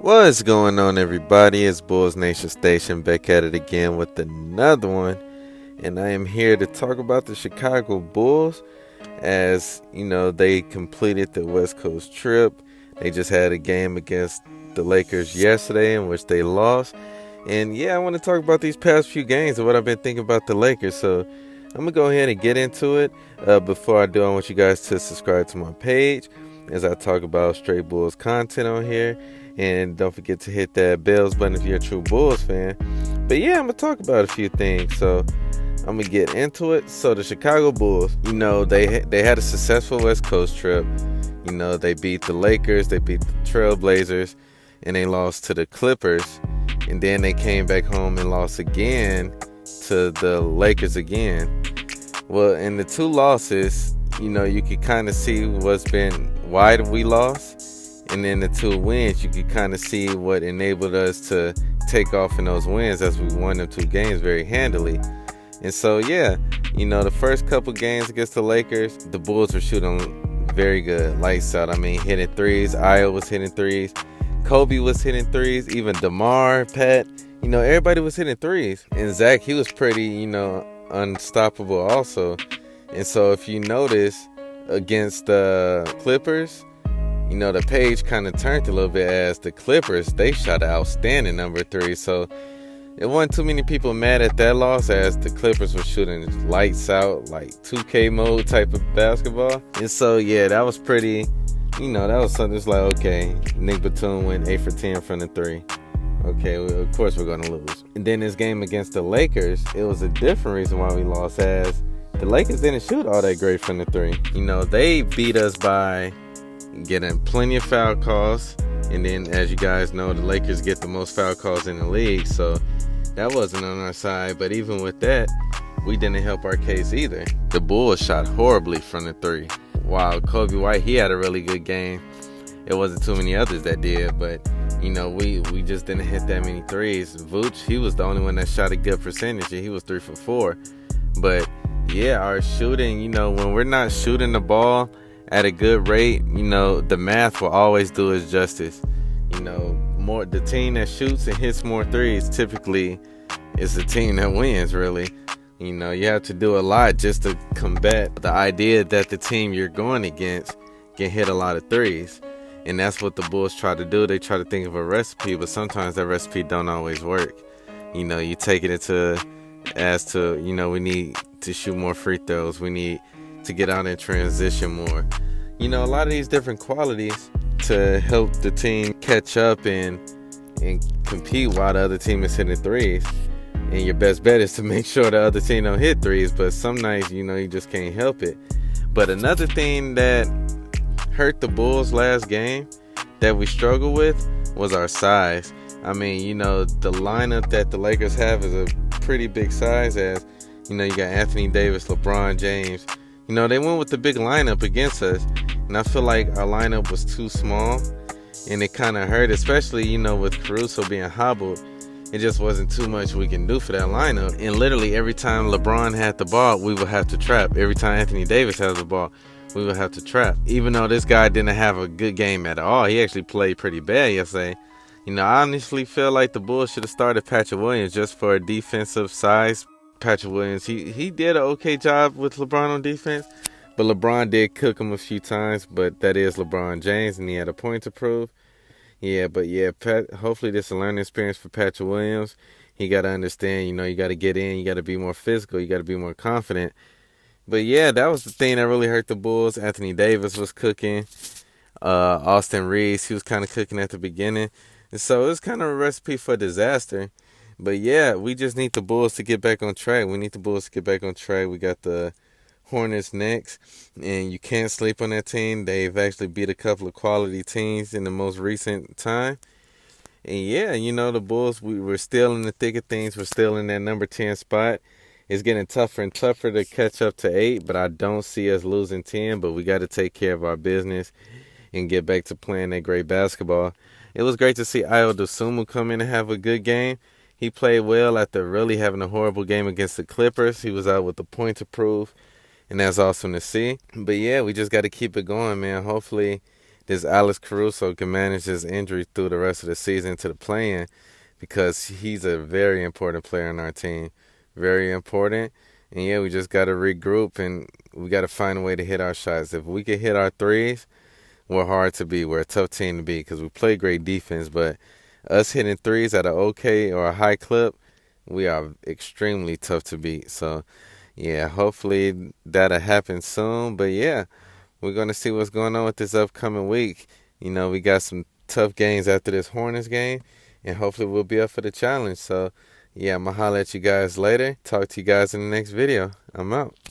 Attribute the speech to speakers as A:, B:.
A: What's going on, everybody? It's Bulls Nation Station back at it again with another one. And I am here to talk about the Chicago Bulls as, they completed the West Coast trip. They just had a game against the Lakers yesterday in which they lost. And yeah, I want to talk about these past few games and what I've been thinking about the Lakers. So I'm going to go ahead and get into it. Before I do, I want you guys to subscribe to my page as I talk about straight Bulls content on here. And don't forget to hit that bells button if you're a true Bulls fan. But yeah, I'm going to talk about a few things. So I'm going to get into it. So the Chicago Bulls, they had a successful West Coast trip. They beat the Lakers, they beat the Trailblazers, and they lost to the Clippers. And then they came back home and lost again to the Lakers again. Well, in the two losses, you could kind of see why we lost. And then the two wins, you could kind of see what enabled us to take off in those wins as we won them two games very handily. And so, yeah, the first couple games against the Lakers, the Bulls were shooting very good, lights out. I mean, hitting threes. Io was hitting threes. Kobe was hitting threes. Even DeMar, Pat, everybody was hitting threes. And Zach, he was pretty, unstoppable also. And so if you notice, against the Clippers, the page kind of turned a little bit as the Clippers, they shot an outstanding number three. So it wasn't too many people mad at that loss as the Clippers were shooting lights out, like 2K mode type of basketball. And so, yeah, that was pretty, that was something that's like, okay, Nick Batum went 8 for 10 from the three. Okay, well, of course we're going to lose. And then this game against the Lakers, it was a different reason why we lost as the Lakers didn't shoot all that great from the three. They beat us by getting plenty of foul calls, and then as you guys know, the Lakers get the most foul calls in the league, so that wasn't on our side. But even with that, we didn't help our case either. The Bulls shot horribly from the three. While Kobe White, he had a really good game, it wasn't too many others that did, but we just didn't hit that many threes. Vooch, he was the only one that shot a good percentage, and he was 3 for 4. But yeah, our shooting, when we're not shooting the ball at a good rate, the math will always do its justice. The team that shoots and hits more threes typically is the team that wins, really. You have to do a lot just to combat the idea that the team you're going against can hit a lot of threes. And that's what the Bulls try to do. They try to think of a recipe, but sometimes that recipe don't always work. You take it we need to shoot more free throws. We need to get out and transition more. A lot of these different qualities to help the team catch up and compete while the other team is hitting threes. And your best bet is to make sure the other team don't hit threes, but some nights, you just can't help it. But another thing that hurt the Bulls last game that we struggled with was our size. I mean, the lineup that the Lakers have is a pretty big size as, you got Anthony Davis, LeBron James. They went with the big lineup against us, and I feel like our lineup was too small, and it kind of hurt, especially, with Caruso being hobbled. It just wasn't too much we can do for that lineup. And literally every time LeBron had the ball, we would have to trap. Every time Anthony Davis has the ball, we would have to trap. Even though this guy didn't have a good game at all, he actually played pretty bad yesterday. I honestly feel like the Bulls should have started Patrick Williams just for a defensive size. Patrick Williams, he did an okay job with LeBron on defense, but LeBron did cook him a few times, but that is LeBron James, and he had a point to prove. Hopefully this is a learning experience for Patrick Williams. He got to understand, you got to get in, you got to be more physical, you got to be more confident. But yeah, that was the thing that really hurt the Bulls. Anthony Davis was cooking. Austin Reeves, he was kind of cooking at the beginning. And so it's kind of a recipe for disaster. But yeah, we just need the Bulls to get back on track. We got the Hornets next, and you can't sleep on that team. They've actually beat a couple of quality teams in the most recent time. And yeah, the Bulls, we're still in the thick of things. We're still in that number 10 spot. It's getting tougher and tougher to catch up to 8, but I don't see us losing 10. But we got to take care of our business and get back to playing that great basketball. It was great to see Ayo Dosunmu come in and have a good game. He played well after really having a horrible game against the Clippers. He was out with a point to prove, and that's awesome to see. But yeah, we just got to keep it going, man. Hopefully this Alex Caruso can manage his injury through the rest of the season to the play-in, because he's a very important player on our team. Very important. And yeah, we just got to regroup, and we got to find a way to hit our shots. If we can hit our threes, we're hard to beat. We're a tough team to beat because we play great defense. But us hitting threes at an okay or a high clip, we are extremely tough to beat. So yeah, hopefully that'll happen soon. But yeah, we're going to see what's going on with this upcoming week. You know, we got some tough games after this Hornets game, and hopefully we'll be up for the challenge. So, yeah, I'm going to holler at you guys later. Talk to you guys in the next video. I'm out.